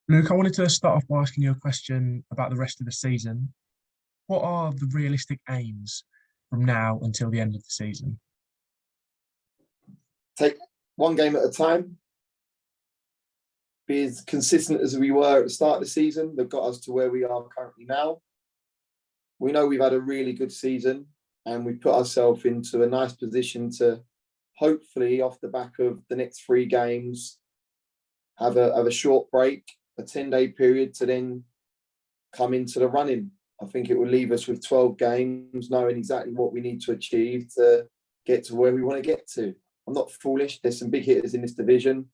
Luke, I wanted to start off by asking you a question about the rest of the season. What are the realistic aims from now until the end of the season? Take one game at a time, be as consistent as we were at the start of the season that got us to where we are currently now. We know we've had a really good season and we've put ourselves into a nice position to hopefully, off the back of the next 3 games, have a short break, a 10-day period to then come into the running. I think it will leave us with 12 games, knowing exactly what we need to achieve to get to where we want to get to. I'm not foolish. There's some big hitters in this division.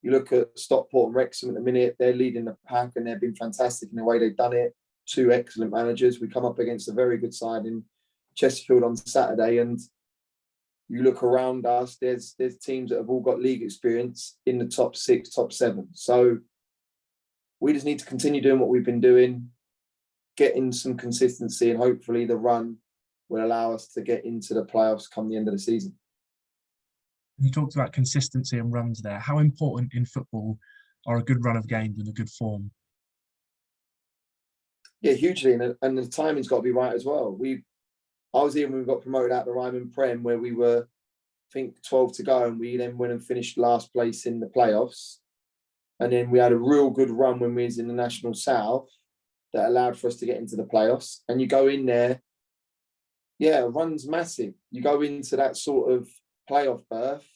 You look at Stockport and Wrexham at the minute, they're leading the pack and they've been fantastic in the way they've done it. 2 excellent managers. We come up against a very good side in Chesterfield on Saturday, and you look around us, there's teams that have all got league experience in the top 6, top 7. So we just need to continue doing what we've been doing, getting some consistency, and hopefully the run will allow us to get into the playoffs come the end of the season. You talked about consistency and runs there. How important in football are a good run of games and a good form? Yeah, hugely, and the timing's got to be right as well. I was here when we got promoted out of the Ryman Prem, where we were, I think, 12 to go, and we then went and finished last place in the playoffs. And then we had a real good run when we was in the National South that allowed for us to get into the playoffs. And you go in there, yeah, run's massive. You go into that sort of playoff berth,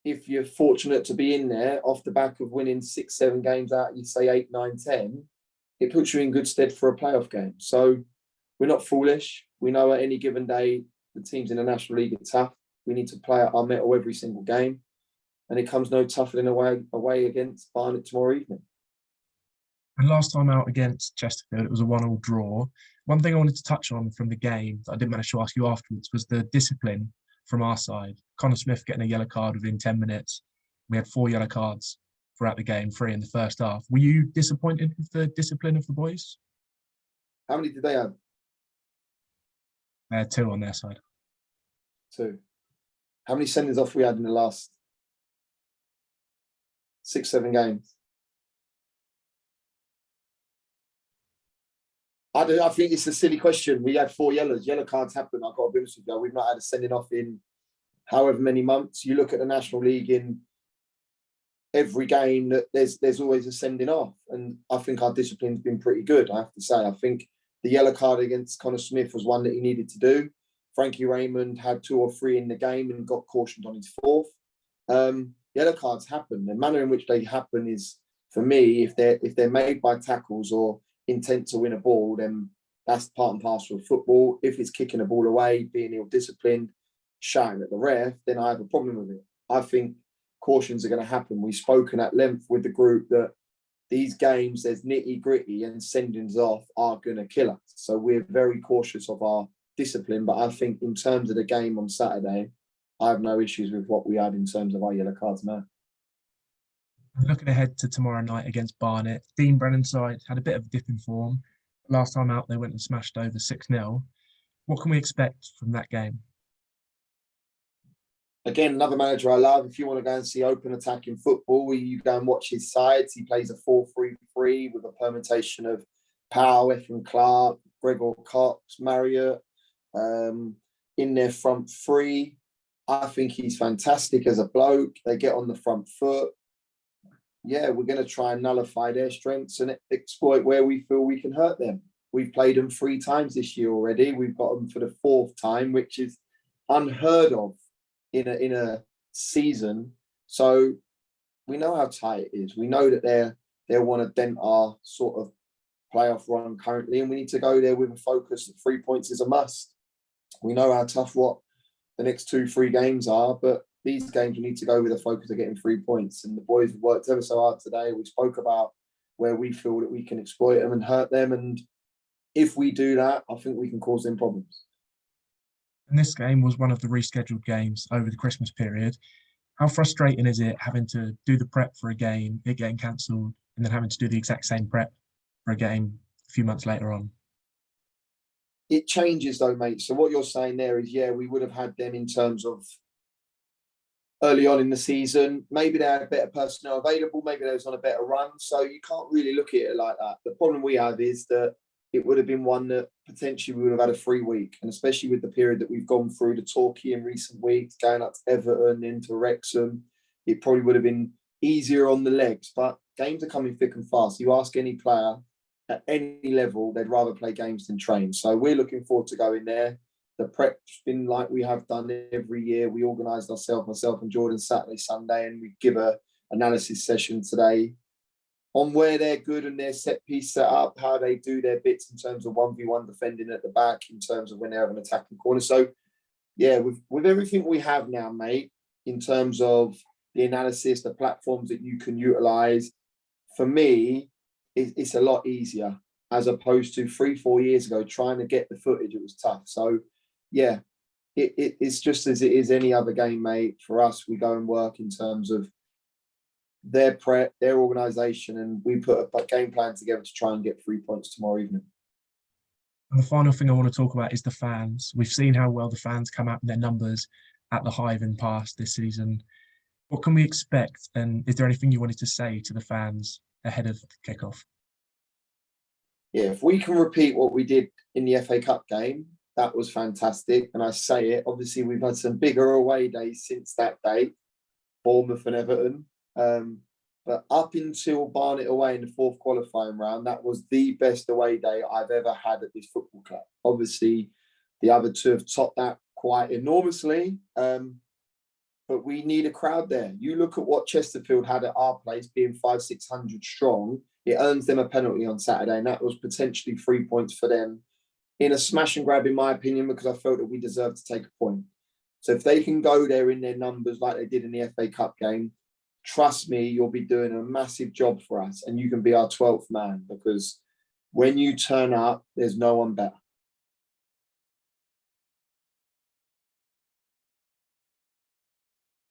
if you're fortunate to be in there off the back of winning 6, 7 games out, you'd say 8, 9, 10, it puts you in good stead for a playoff game. So we're not foolish. We know at any given day, the teams in the National League are tough. We need to play at our mettle every single game. And it comes no tougher than away against Barnet tomorrow evening. And last time out against Chesterfield, it was a 1-1 draw. One thing I wanted to touch on from the game that I didn't manage to ask you afterwards was the discipline from our side. Connor Smith getting a yellow card within 10 minutes. We had 4 yellow cards throughout the game, 3 in the first half. Were you disappointed with the discipline of the boys? How many did they have? 2 on their side. 2. How many sendings off we had in the last 6, 7 games? I think it's a silly question. We had 4 yellows. Yellow cards happen. I've got to be honest with you. We've not had a sending off in however many months. You look at the National League, in every game that there's always a sending off. And I think our discipline's been pretty good, I have to say. I think the yellow card against Connor Smith was one that he needed to do. Frankie Raymond had 2 or 3 in the game and got cautioned on his 4th. Yellow cards happen. The manner in which they happen is, for me, if they're made by tackles or intent to win a ball, then that's part and parcel of football. If it's kicking a ball away, being ill-disciplined, shouting at the ref, then I have a problem with it. I think cautions are going to happen. We've spoken at length with the group that these games, there's nitty-gritty and sendings off are going to kill us. So we're very cautious of our discipline. But I think in terms of the game on Saturday, I have no issues with what we had in terms of our yellow cards now. Looking ahead to tomorrow night against Barnet, Dean Brennan's side had a bit of a dip in form. Last time out, they went and smashed over 6-0. What can we expect from that game? Again, another manager I love. If you want to go and see open attacking football, you go and watch his sides. He plays a 4-3-3 with a permutation of Powell, Efren Clark, Gregor Cox, Marriott in their front 3. I think he's fantastic as a bloke. They get on the front foot. Yeah, we're going to try and nullify their strengths and exploit where we feel we can hurt them. We've played them 3 times this year already. We've got them for the 4th time, which is unheard of in a season. So we know how tight it is. We know that they want to dent our sort of playoff run currently, and we need to go there with a focus that 3 points is a must. We know how tough what the next 2-3 games are, but these games we need to go with a focus of getting 3 points. And the boys have worked ever so hard today. We spoke about where we feel that we can exploit them and hurt them. And if we do that, I think we can cause them problems. And this game was one of the rescheduled games over the Christmas period. How frustrating is it having to do the prep for a game, it getting cancelled, and then having to do the exact same prep for a game a few months later on? It changes though, mate. So what you're saying there is, yeah, we would have had them in terms of early on in the season. Maybe they had better personnel available. Maybe they was on a better run. So you can't really look at it like that. The problem we have is that it would have been one that potentially we would have had a free week. And especially with the period that we've gone through, the Torquay in recent weeks, going up to Everton, into Wrexham, it probably would have been easier on the legs. But games are coming thick and fast. You ask any player at any level, they'd rather play games than train. So we're looking forward to going there. The prep's been like we have done every year. We organised ourselves, myself and Jordan, Saturday, Sunday, and we give a analysis session today on where they're good and their set piece set up, how they do their bits in terms of 1v1 defending at the back, in terms of when they have an attacking corner. So, yeah, with everything we have now, mate, in terms of the analysis, the platforms that you can utilise, for me, it's a lot easier as opposed to 3-4 years ago trying to get the footage. It was tough. So, yeah, it's just as it is any other game, mate. For us, we go and work in terms of their prep, their organisation, and we put a game plan together to try and get 3 points tomorrow evening. And the final thing I want to talk about is the fans. We've seen how well the fans come out in their numbers at the Hive in past this season. What can we expect? And is there anything you wanted to say to the fans ahead of the kickoff? Yeah, if we can repeat what we did in the FA Cup game, that was fantastic. And I say it, obviously we've had some bigger away days since that date, Bournemouth and Everton. But up until Barnet away in the fourth qualifying round, that was the best away day I've ever had at this football club. Obviously, the other two have topped that quite enormously. But we need a crowd there. You look at what Chesterfield had at our place, being 500-600 strong. It earns them a penalty on Saturday, and that was potentially 3 points for them in a smash and grab, in my opinion, because I felt that we deserved to take a point. So if they can go there in their numbers like they did in the FA Cup game, trust me, you'll be doing a massive job for us, and you can be our 12th man, because when you turn up, there's no one better.